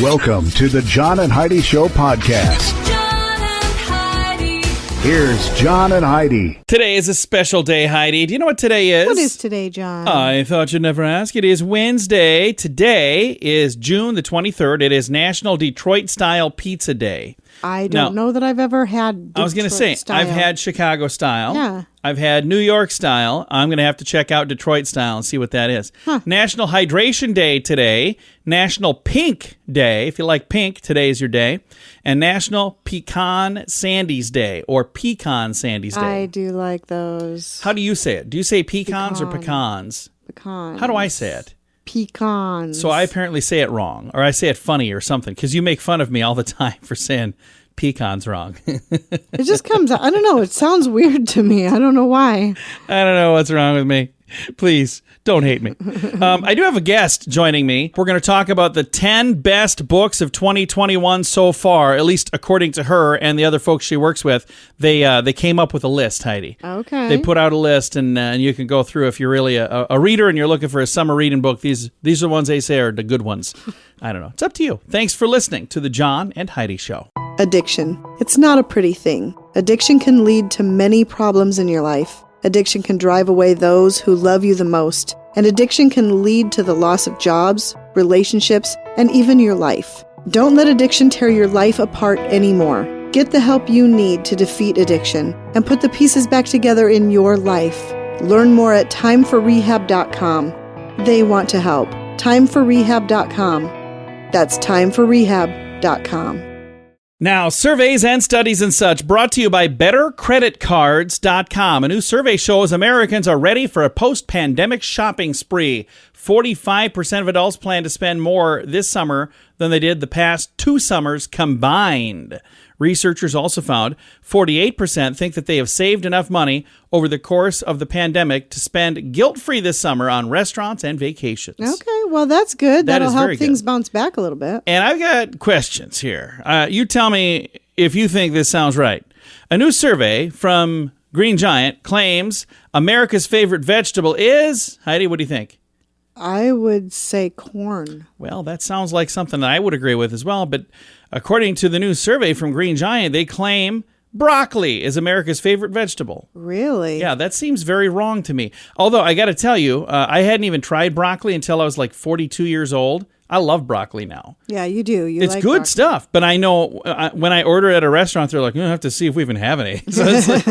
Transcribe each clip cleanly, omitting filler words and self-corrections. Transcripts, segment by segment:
Welcome to the John and Heidi Show podcast. John and Heidi. Here's John and Heidi. Today is a special day, Heidi. Do you know what today is? What is today, John? I thought you'd never ask. It is Wednesday. Today is June the 23rd. It is National Detroit-Style Pizza Day. I don't know that I've ever had I was going to say, style. I've had Chicago style. Yeah. I've had New York style. I'm going to have to check out Detroit style and see what that is. Huh. National Hydration Day today. National Pink Day. If you like pink, today is your day. And National Pecan Sandies Day, or Pecan Sandies Day. I do like those. How do you say it? Do you say pecans or pecans? Pecans. How do I say it? Pecans. So I apparently say it wrong, or I say it funny or something, because you make fun of me all the time for saying pecans wrong. It just comes out. I don't know. It sounds weird to me. I don't know why. I don't know what's wrong with me. Please, don't hate me. I do have a guest joining me. We're going to talk about the 10 best books of 2021 so far, at least according to her and the other folks she works with. They came up with a list, Heidi. Okay. They put out a list, and you can go through if you're really a reader and you're looking for a summer reading book. These are the ones they say are the good ones. I don't know. It's up to you. Thanks for listening to the John and Heidi Show. Addiction. It's not a pretty thing. Addiction can lead to many problems in your life. Addiction can drive away those who love you the most. And addiction can lead to the loss of jobs, relationships, and even your life. Don't let addiction tear your life apart anymore. Get the help you need to defeat addiction and put the pieces back together in your life. Learn more at timeforrehab.com. They want to help. Timeforrehab.com. That's timeforrehab.com. Now, surveys and studies and such brought to you by BetterCreditCards.com. A new survey shows Americans are ready for a post-pandemic shopping spree. 45% of adults plan to spend more this summer than they did the past 2 summers combined. Researchers also found 48% think that they have saved enough money over the course of the pandemic to spend guilt-free this summer on restaurants and vacations. Okay, well, that's good. That That'll is help very things good. bounce back a little bit. And I've got questions here. You tell me if you think this sounds right. A new survey from Green Giant claims America's favorite vegetable is... Heidi, what do you think? I would say corn. Well, that sounds like something that I would agree with as well. But according to the new survey from Green Giant, they claim broccoli is America's favorite vegetable. Really? Yeah, that seems very wrong to me. Although, I got to tell you, I hadn't even tried broccoli until I was like 42 years old. I love broccoli now. Yeah, you do. It's like good broccoli. stuff, but I know when I order at a restaurant, they're like, "You have to see if we even have any." So it's like,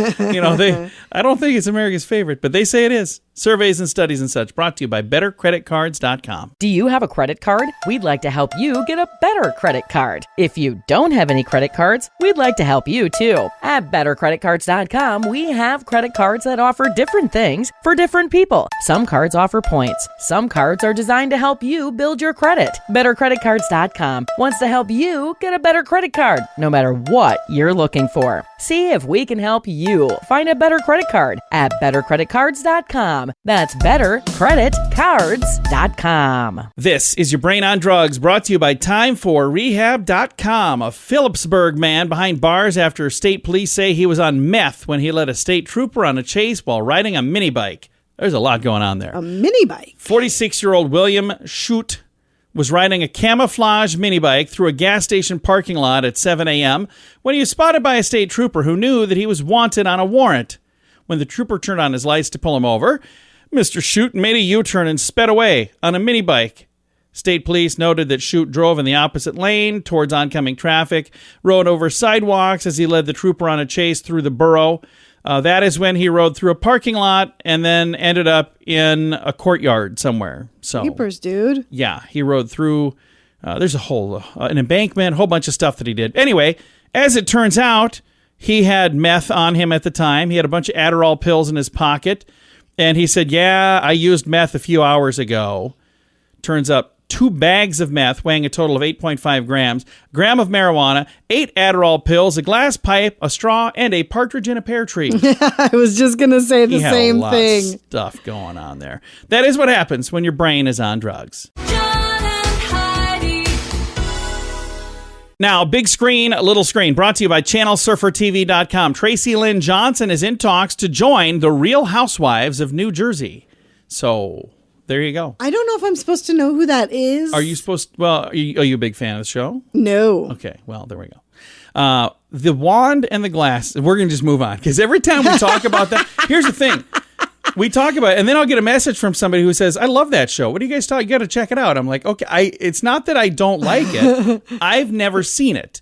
I don't think it's America's favorite, but they say it is. Surveys and studies and such brought to you by BetterCreditCards.com. Do you have a credit card? We'd like to help you get a better credit card. If you don't have any credit cards, we'd like to help you too. At BetterCreditCards.com, we have credit cards that offer different things for different people. Some cards offer points. Some cards are designed to help you build your credit. BetterCreditCards.com wants to help you get a better credit card, no matter what you're looking for. See if we can help you find a better credit card at BetterCreditCards.com. That's BetterCreditCards.com. This is your Brain on Drugs, brought to you by TimeForRehab.com. A Phillipsburg man behind bars after state police say he was on meth when he led a state trooper on a chase while riding a mini bike. There's a lot going on there. A mini bike. 46-year-old William Shute was riding a camouflage mini bike through a gas station parking lot at 7 a.m. when he was spotted by a state trooper who knew that he was wanted on a warrant. When the trooper turned on his lights to pull him over, Mr. Shute made a U-turn and sped away on a mini bike. State police noted that Shute drove in the opposite lane towards oncoming traffic, rode over sidewalks as he led the trooper on a chase through the borough. That is when he rode through a parking lot and then ended up in a courtyard somewhere. So, Keepers, dude. yeah, he rode through. There's a whole an embankment, a whole bunch of stuff that he did. Anyway, as it turns out, he had meth on him at the time. He had a bunch of Adderall pills in his pocket. And he said, yeah, I used meth a few hours ago. Turns up 2 bags of meth weighing a total of 8.5 grams, a gram of marijuana, 8 Adderall pills, a glass pipe, a straw, and a partridge in a pear tree. I was just going to say the He had same a lot thing. of stuff going on there. That is what happens when your brain is on drugs. John and Heidi. Now, big screen, little screen, brought to you by ChannelSurferTV.com. Tracy Lynn Johnson is in talks to join the Real Housewives of New Jersey. So there you go. I don't know if I'm supposed to know who that is. Are you supposed? Well, are you a big fan of the show? No. Okay, well, there we go. The wand and the glass. We're going to just move on because every time we talk about that, here's the thing. We talk about it, and then I'll get a message from somebody who says, I love that show. What do you guys talk? You got to check it out. I'm like, okay, it's not that I don't like it. I've never seen it.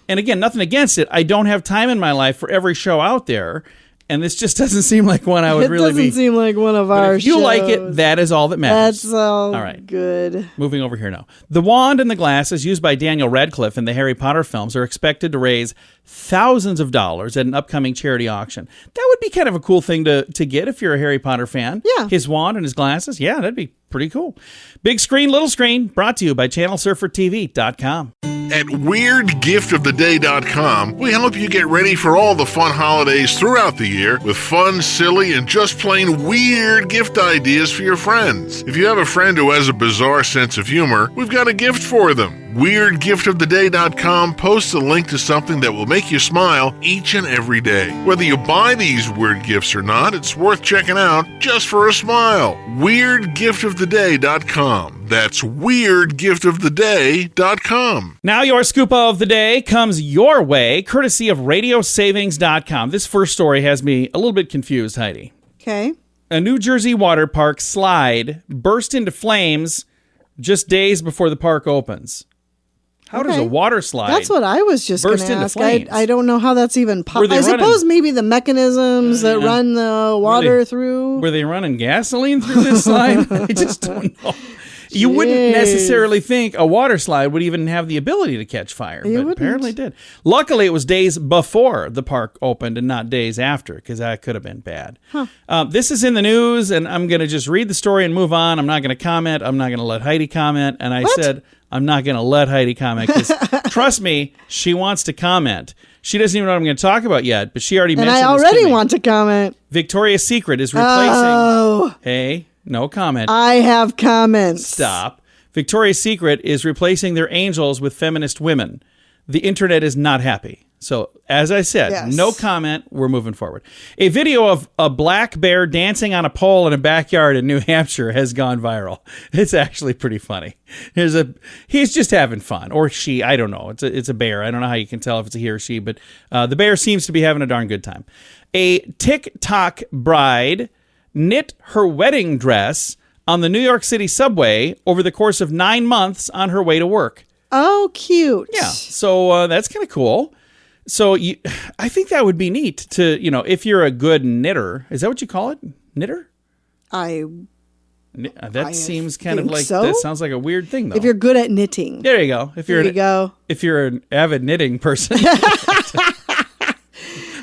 And again, nothing against it. I don't have time in my life for every show out there. And this just doesn't seem like one I would really be. It doesn't seem like one of But our if you shows. like it, that is all that matters. That's all right. good. Moving over here now. The wand and the glasses used by Daniel Radcliffe in the Harry Potter films are expected to raise thousands of dollars at an upcoming charity auction. That would be kind of a cool thing to get if you're a Harry Potter fan. Yeah. His wand and his glasses. Yeah, that'd be pretty cool. Big screen, little screen, brought to you by ChannelSurferTV.com. At WeirdGiftOfTheDay.com, we help you get ready for all the fun holidays throughout the year with fun, silly, and just plain weird gift ideas for your friends. If you have a friend who has a bizarre sense of humor, we've got a gift for them. WeirdGiftOfTheDay.com posts a link to something that will make you smile each and every day. Whether you buy these weird gifts or not, it's worth checking out just for a smile. WeirdGiftOfTheDay.com. That's WeirdGiftOfTheDay.com. Now your scoop of the day comes your way, courtesy of RadioSavings.com. This first story has me a little bit confused, Heidi. Okay. A New Jersey water park slide burst into flames just days before the park opens. How does a water slide That's what I was just going burst to into ask. flames? I don't know how that's even Were possible. they I running- suppose maybe the mechanisms that run the water through. Were they running gasoline through this slide? I just don't know. You wouldn't necessarily think a water slide would even have the ability to catch fire, but wouldn't. apparently it did. Luckily, it was days before the park opened and not days after, because that could have been bad. This is in the news, and I'm going to just read the story and move on. I'm not going to comment. I'm not going to let Heidi comment. And I said, I'm not going to let Heidi comment, because trust me, she wants to comment. She doesn't even know what I'm going to talk about yet, but she already mentioned And I this to already me. want to comment. Victoria's Secret is replacing... Oh, Hey, no comment. I have comments. Stop. Victoria's Secret is replacing their angels with feminist women. The internet is not happy. So, as I said, Yes. no comment. We're moving forward. A video of a black bear dancing on a pole in a backyard in New Hampshire has gone viral. It's actually pretty funny. He's just having fun, or she. I don't know. It's a bear. I don't know how you can tell if it's a he or she, but the bear seems to be having a darn good time. A TikTok bride knit her wedding dress on the New York City subway over the course of 9 months on her way to work. Oh, cute. Yeah, so that's kind of cool. So I think that would be neat to, if you're a good knitter. Is that what you call it? Knitter? That seems kind of think like, so. that sounds like a weird thing, though. If you're good at knitting. There you go. If you're an avid knitting person.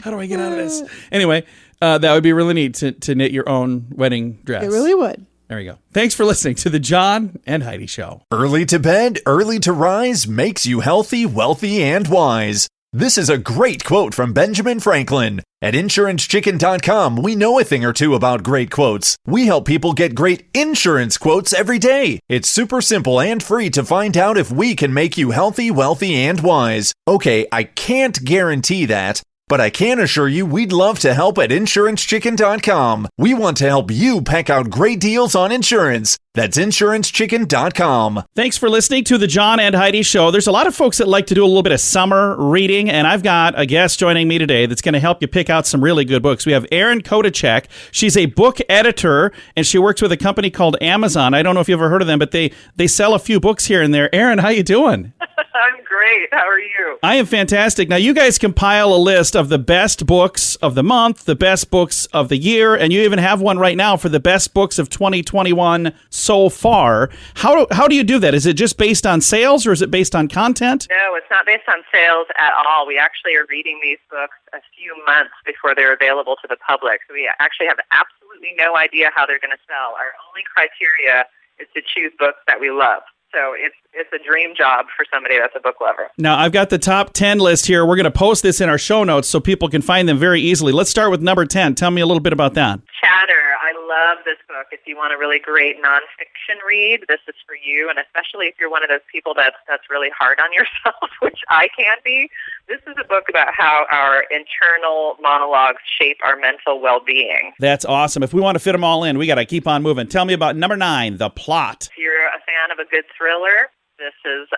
How do I get out of this? Anyway, that would be really neat to knit your own wedding dress. It really would. There you go. Thanks for listening to the John and Heidi Show. Early to bed, early to rise makes you healthy, wealthy, and wise. This is a great quote from Benjamin Franklin. At InsuranceChicken.com, we know a thing or two about great quotes. We help people get great insurance quotes every day. It's super simple and free to find out if we can make you healthy, wealthy, and wise. Okay, I can't guarantee that, but I can assure you we'd love to help at InsuranceChicken.com. We want to help you peck out great deals on insurance. That's InsuranceChicken.com. Thanks for listening to the John and Heidi Show. There's a lot of folks that like to do a little bit of summer reading, and I've got a guest joining me today that's going to help you pick out some really good books. We have Erin Kodacek. She's a book editor, and she works with a company called Amazon. I don't know if you've ever heard of them, but they sell a few books here and there. Erin, how you doing? I'm great. How are you? I am fantastic. Now, you guys compile a list of the best books of the month, the best books of the year, and you even have one right now for the best books of 2021 so far. How do you do that? Is it just based on sales, or is it based on content? No, it's not based on sales at all. We actually are reading these books a few months before they're available to the public. So we actually have absolutely no idea how they're going to sell. Our only criteria is to choose books that we love. So it's a dream job for somebody that's a book lover. Now, I've got the top 10 list here. We're going to post this in our show notes so people can find them very easily. Let's start with number 10. Tell me a little bit about that. Chatter. I love this book. book. If you want a really great nonfiction read, this is for you, and especially if you're one of those people that's really hard on yourself, which I can be. This is a book about how our internal monologues shape our mental well-being. That's awesome. If we want to fit them all in, we got to keep on moving. Tell me about number 9, The Plot. If you're a fan of a good thriller, this is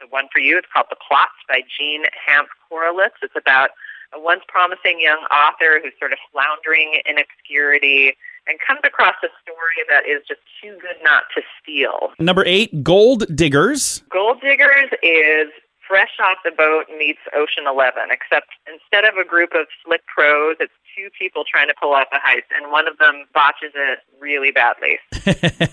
the one for you. It's called The Plot by Jean Hamp Korelitz. It's about a once promising young author who's sort of floundering in obscurity and comes across a story that is just too good not to steal. Number 8, Gold Diggers. Gold Diggers is Fresh Off the Boat meets Ocean 11, except instead of a group of slick pros, it's 2 people trying to pull off a heist, and one of them botches it really badly.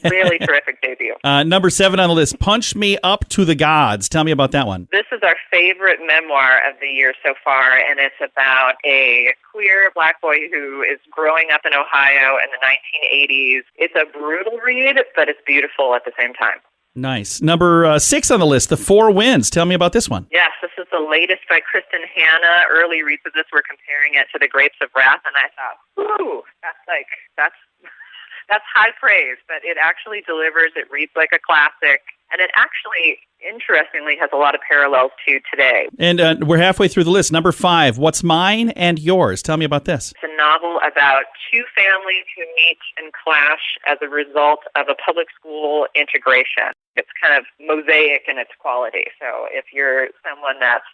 Really terrific debut. Number 7 on the list, Punch Me Up to the Gods. Tell me about that one. This is our favorite memoir of the year so far, and it's about a queer black boy who is growing up in Ohio in the 1980s. It's a brutal read, but it's beautiful at the same time. Nice. Number 6 on the list, The Four Winds. Tell me about this one. Yes, this is the latest by Kristen Hanna. Early reads of this were comparing it to The Grapes of Wrath, and I thought, ooh, that's high praise, but it actually delivers. It reads like a classic, and it actually, interestingly, has a lot of parallels to today. And we're halfway through the list. Number 5, What's Mine and Yours. Tell me about this. It's a novel about 2 families who meet and clash as a result of a public school integration. It's kind of mosaic in its quality. So if you're someone that's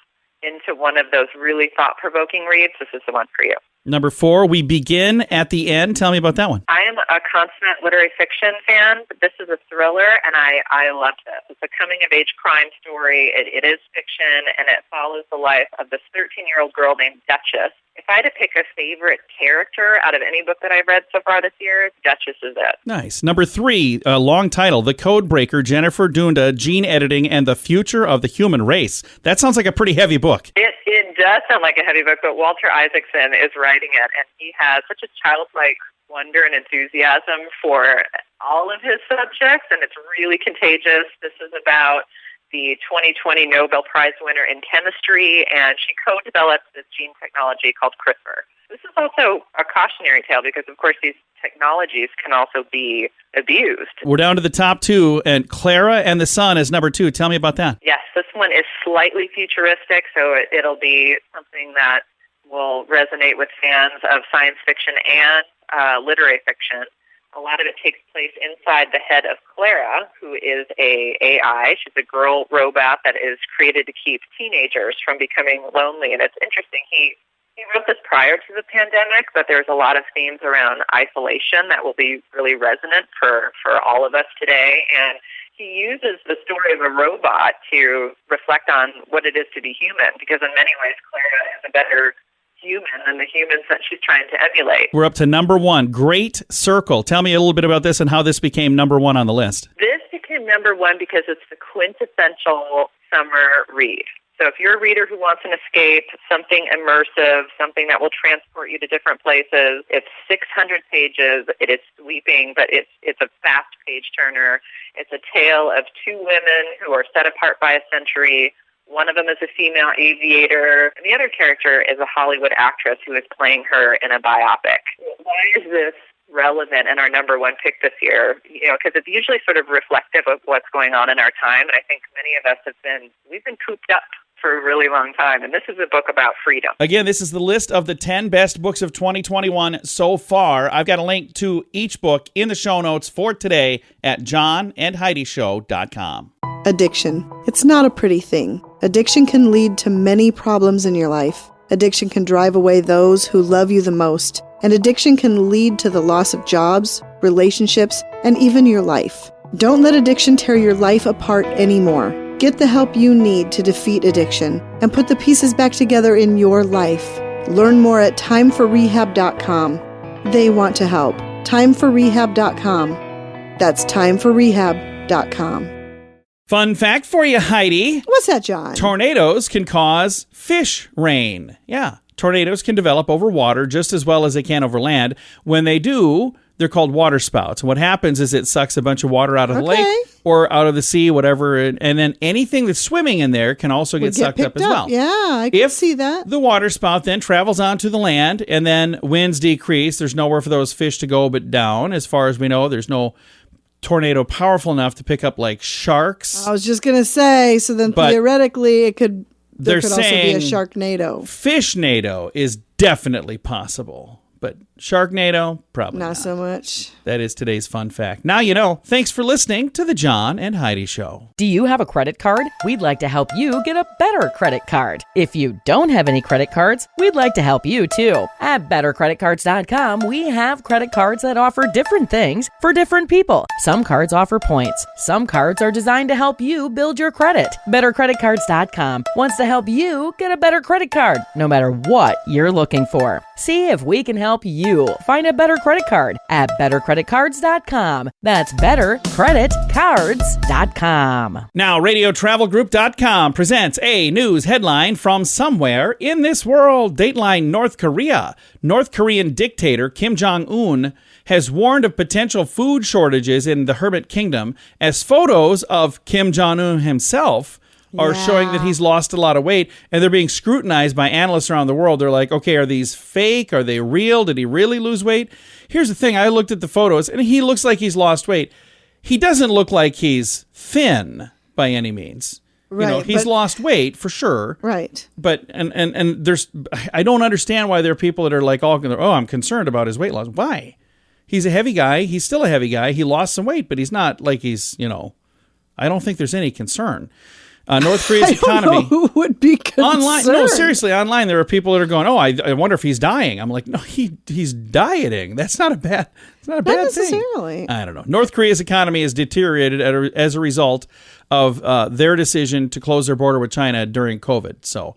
into one of those really thought-provoking reads, this is the one for you. Number 4, We Begin at the End. Tell me about that one. I am a consummate literary fiction fan, but this is a thriller, and I love this. It's a coming-of-age crime story. It is fiction, and it follows the life of this 13-year-old girl named Duchess. If I had to pick a favorite character out of any book that I've read so far this year, Duchess is it. Nice. Number 3, a long title, The Codebreaker, Jennifer Dunda, Gene Editing, and the Future of the Human Race. That sounds like a pretty heavy book. It does sound like a heavy book, but Walter Isaacson is writing it, and he has such a childlike wonder and enthusiasm for all of his subjects, and it's really contagious. This is about the 2020 Nobel Prize winner in chemistry, and she co-developed this gene technology called CRISPR. This is also a cautionary tale because, of course, these technologies can also be abused. We're down to the top 2, and Clara and the Sun is number 2. Tell me about that. Yes, this one is slightly futuristic, so it'll be something that will resonate with fans of science fiction and literary fiction. A lot of it takes place inside the head of Clara, who is a AI. She's a girl robot that is created to keep teenagers from becoming lonely. And it's interesting. He wrote this prior to the pandemic, but there's a lot of themes around isolation that will be really resonant for all of us today. And he uses the story of a robot to reflect on what it is to be human, because in many ways Clara is a better human than the humans that she's trying to emulate. We're up to number 1, Great Circle. Tell me a little bit about this and how this became number 1 on the list. This became number 1 because it's the quintessential summer read. So if you're a reader who wants an escape, something immersive, something that will transport you to different places, it's 600 pages. It is sweeping, but it's a fast page turner. It's a tale of 2 women who are set apart by a century. One of them is a female aviator, and the other character is a Hollywood actress who is playing her in a biopic. Why is this relevant and our number 1 pick this year? Because it's usually sort of reflective of what's going on in our time, and I think many of us we've been cooped up for a really long time, and this is a book about freedom. Again, this is the list of the 10 best books of 2021 so far. I've got a link to each book in the show notes for today at johnandheidishow.com. Addiction. It's not a pretty thing. Addiction can lead to many problems in your life. Addiction can drive away those who love you the most. And addiction can lead to the loss of jobs, relationships, and even your life. Don't let addiction tear your life apart anymore. Get the help you need to defeat addiction and put the pieces back together in your life. Learn more at timeforrehab.com. They want to help. Timeforrehab.com. That's timeforrehab.com. Fun fact for you, Heidi. What's that, John? Tornadoes can cause fish rain. Yeah, tornadoes can develop over water just as well as they can over land. When they do, They're called water spouts. And what happens is it sucks a bunch of water out of the Okay. lake or out of the sea, whatever. And then anything that's swimming in there can also get sucked up picked as well. Yeah, I can see that. The water spout then travels onto the land and then winds decrease. There's nowhere for those fish to go but down. As far as we know, there's no tornado powerful enough to pick up like sharks. I was just going to say, so then But theoretically there they're could also be a saying sharknado. Fishnado is definitely possible, but sharknado, probably Not so much. That is today's fun fact. Now you know. Thanks for listening to the John and Heidi Show. Do you have a credit card? We'd like to help you get a better credit card. If you don't have any credit cards, we'd like to help you too. At bettercreditcards.com, we have credit cards that offer different things for different people. Some cards offer points. Some cards are designed to help you build your credit. Bettercreditcards.com wants to help you get a better credit card, no matter what you're looking for. See if we can help you find a better credit card at bettercreditcards.com. That's bettercreditcards.com. Now, RadioTravelGroup.com presents a news headline from somewhere in this world. Dateline North Korea. North Korean dictator Kim Jong-un has warned of potential food shortages in the Hermit Kingdom as photos of Kim Jong-un himself are showing that he's lost a lot of weight, and they're being scrutinized by analysts around the world. They're like, okay, are these fake? Are they real? Did he really lose weight? Here's the thing. I looked at the photos, and he looks like he's lost weight. He doesn't look like he's thin by any means. Right, he's lost weight for sure. Right. But, and there's, I don't understand why there are people that are like, oh, I'm concerned about his weight loss. Why? He's a heavy guy. He's still a heavy guy. He lost some weight, but he's not like he's, I don't think there's any concern. North Korea's economy. I don't know who would be concerned. Online, no, seriously, online there are people that are going, I wonder if he's dying. I'm like, no, he's dieting. That's not a bad. It's not a bad necessarily. thing. I don't know. North Korea's economy has deteriorated as a result of their decision to close their border with China during COVID. So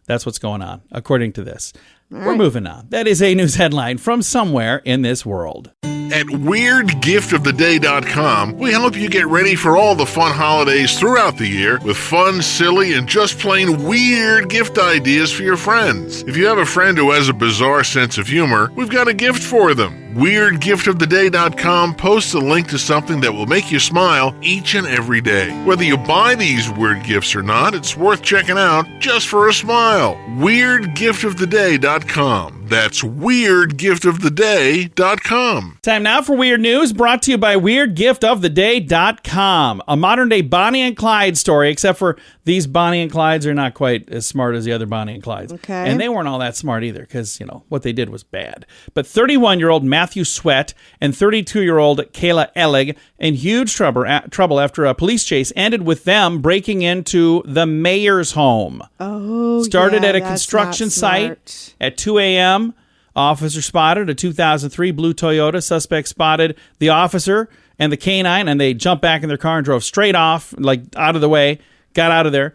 that's what's going on, according to this. We're moving on. That is a news headline from somewhere in this world. At WeirdGiftOfTheDay.com, we help you get ready for all the fun holidays throughout the year with fun, silly, and just plain weird gift ideas for your friends. If you have a friend who has a bizarre sense of humor, we've got a gift for them. WeirdGiftOfTheDay.com posts a link to something that will make you smile each and every day. Whether you buy these weird gifts or not, it's worth checking out just for a smile. WeirdGiftOfTheDay.com. That's WeirdGiftOfTheDay.com. Time now for Weird News, brought to you by WeirdGiftOfTheDay.com. A modern-day Bonnie and Clyde story, except for these Bonnie and Clydes are not quite as smart as the other Bonnie and Clydes. Okay. And they weren't all that smart either, because, what they did was bad. But 31-year-old Matthew Sweat and 32-year-old Kayla Ellig in huge trouble after a police chase ended with them breaking into the mayor's home. Oh, Started at a that's construction not site smart. at 2 a.m. Officer spotted a 2003 blue Toyota. Suspect spotted the officer and the canine, and they jumped back in their car and drove straight off, like out of the way, got out of there.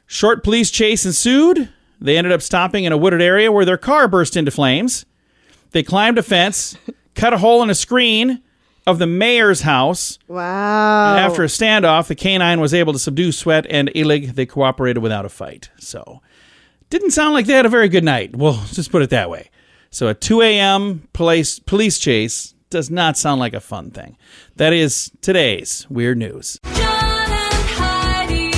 Short police chase ensued. They ended up stopping in a wooded area where their car burst into flames. They climbed a fence, cut a hole in a screen of the mayor's house. Wow. And after a standoff, the canine was able to subdue Sweat and Illig. They cooperated without a fight. So, didn't sound like they had a very good night. Well, just put it that way. So, a 2 a.m. police chase does not sound like a fun thing. That is today's Weird News. John and Heidi.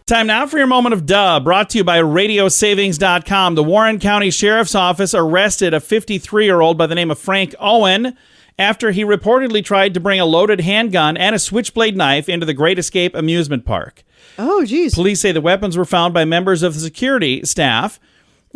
Time now for your moment of duh, brought to you by RadioSavings.com. The Warren County Sheriff's Office arrested a 53-year-old by the name of Frank Owen after he reportedly tried to bring a loaded handgun and a switchblade knife into the Great Escape amusement park. Oh, geez. Police say the weapons were found by members of the security staff.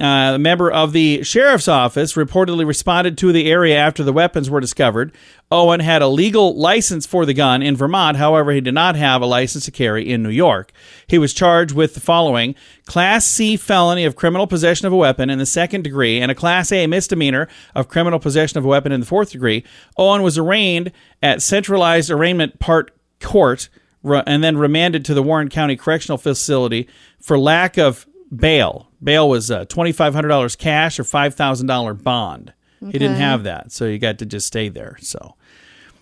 A member of the sheriff's office reportedly responded to the area after the weapons were discovered. Owen had a legal license for the gun in Vermont. However, he did not have a license to carry in New York. He was charged with the following: Class C felony of criminal possession of a weapon in the second degree and a Class A misdemeanor of criminal possession of a weapon in the fourth degree. Owen was arraigned at Centralized Arraignment Part Court and then remanded to the Warren County Correctional Facility for lack of bail. Bail was $2,500 cash or $5,000 bond. Okay. He didn't have that, so he got to just stay there. So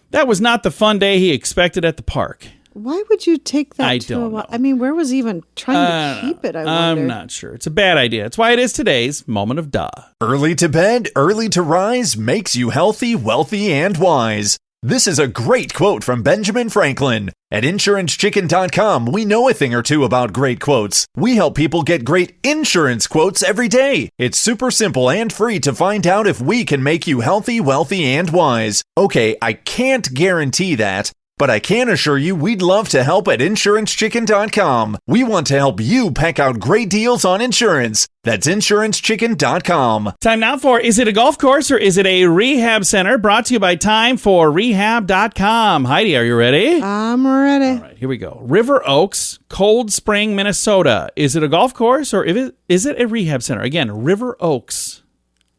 that was not the fun day he expected at the park. Why would you take that I to don't know. I mean, where was he even trying to keep it, I wonder? I'm not sure. It's a bad idea. It's why it is today's moment of duh. Early to bed, early to rise makes you healthy, wealthy, and wise. This is a great quote from Benjamin Franklin. At InsuranceChicken.com, we know a thing or two about great quotes. We help people get great insurance quotes every day. It's super simple and free to find out if we can make you healthy, wealthy, and wise. Okay, I can't guarantee that, but I can assure you we'd love to help at InsuranceChicken.com. We want to help you peck out great deals on insurance. That's InsuranceChicken.com. Time now for Is It a Golf Course or Is It a Rehab Center? Brought to you by TimeForRehab.com. Heidi, are you ready? I'm ready. All right, here we go. River Oaks, Cold Spring, Minnesota. Is it a golf course or is it a rehab center? Again, River Oaks.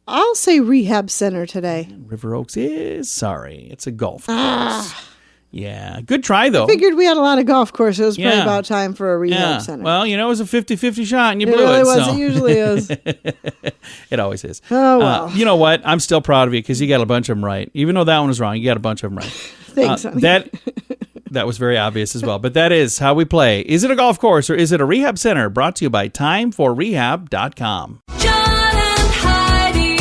I'll say rehab center today. River Oaks is, sorry, it's a golf course. Yeah, good try, though. Figured we had a lot of golf courses. It was probably Yeah. about time for a rehab Yeah, center. well, it was a 50-50 shot, and you it blew really it. was. So. It usually is. It always is. Oh, well. You know what? I'm still proud of you because you got a bunch of them right. Even though that one was wrong, you got a bunch of them right. Thanks, honey. That was very obvious as well. But that is how we play. Is it a golf course or is it a rehab center? Brought to you by TimeForRehab.com. John and Heidi.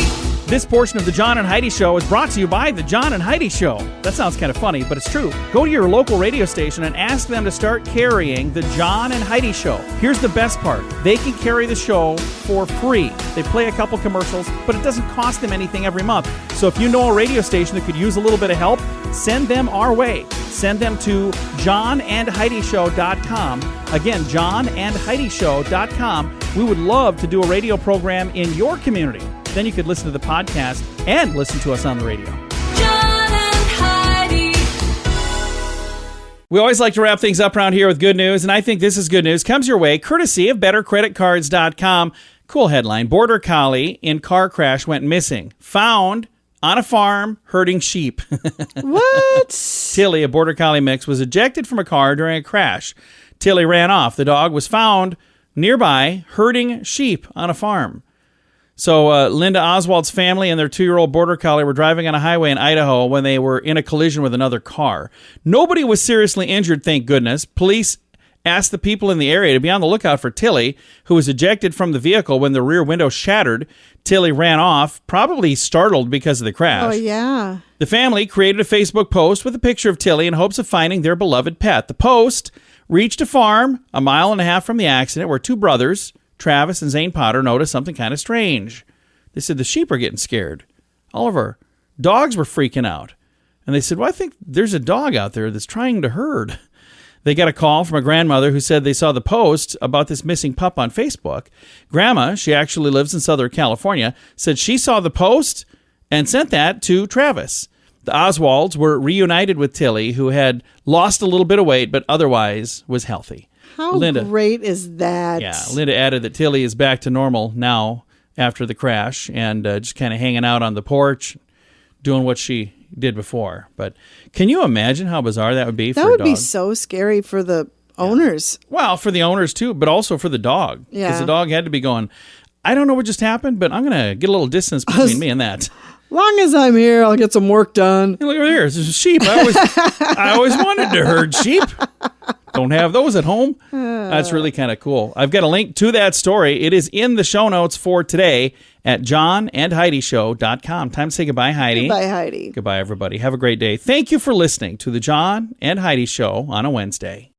This portion of the John and Heidi Show is brought to you by the John and Heidi Show. That sounds kind of funny, but it's true. Go to your local radio station and ask them to start carrying the John and Heidi Show. Here's the best part. They can carry the show for free. They play a couple commercials, but it doesn't cost them anything every month. So if you know a radio station that could use a little bit of help, send them our way. Send them to johnandheidishow.com. Again, johnandheidishow.com. We would love to do a radio program in your community. Then you could listen to the podcast and listen to us on the radio. John and Heidi. We always like to wrap things up around here with good news, and I think this is good news. Comes your way courtesy of BetterCreditCards.com. Cool headline. Border Collie in car crash went missing. Found on a farm herding sheep. What? Tilly, a Border Collie mix, was ejected from a car during a crash. Tilly ran off. The dog was found nearby herding sheep on a farm. So Linda Oswald's family and their 2-year-old Border Collie were driving on a highway in Idaho when they were in a collision with another car. Nobody was seriously injured, thank goodness. Police asked the people in the area to be on the lookout for Tilly, who was ejected from the vehicle when the rear window shattered. Tilly ran off, probably startled because of the crash. Oh, yeah. The family created a Facebook post with a picture of Tilly in hopes of finding their beloved pet. The post reached a farm a mile and a half from the accident where two brothers, Travis and Zane Potter, noticed something kind of strange. They said the sheep are getting scared. All of our dogs were freaking out. And they said, well, I think there's a dog out there that's trying to herd. They got a call from a grandmother who said they saw the post about this missing pup on Facebook. Grandma, she actually lives in Southern California, said she saw the post and sent that to Travis. The Oswalds were reunited with Tilly, who had lost a little bit of weight, but otherwise was healthy. How great is that? Yeah, Linda added that Tilly is back to normal now after the crash and just kind of hanging out on the porch, doing what she did before. But can you imagine how bizarre that would be for a dog? That would be so scary for the owners. Well, for the owners too, but also for the dog. Yeah. Because the dog had to be going, I don't know what just happened, but I'm going to get a little distance between me and that. Long as I'm here, I'll get some work done. Hey, look over here. There's a sheep. I always wanted to herd sheep. Don't have those at home. That's really kind of cool. I've got a link to that story. It is in the show notes for today at johnandheidishow.com. Time to say goodbye, Heidi. Goodbye, Heidi. Goodbye, everybody. Have a great day. Thank you for listening to the John and Heidi Show on a Wednesday.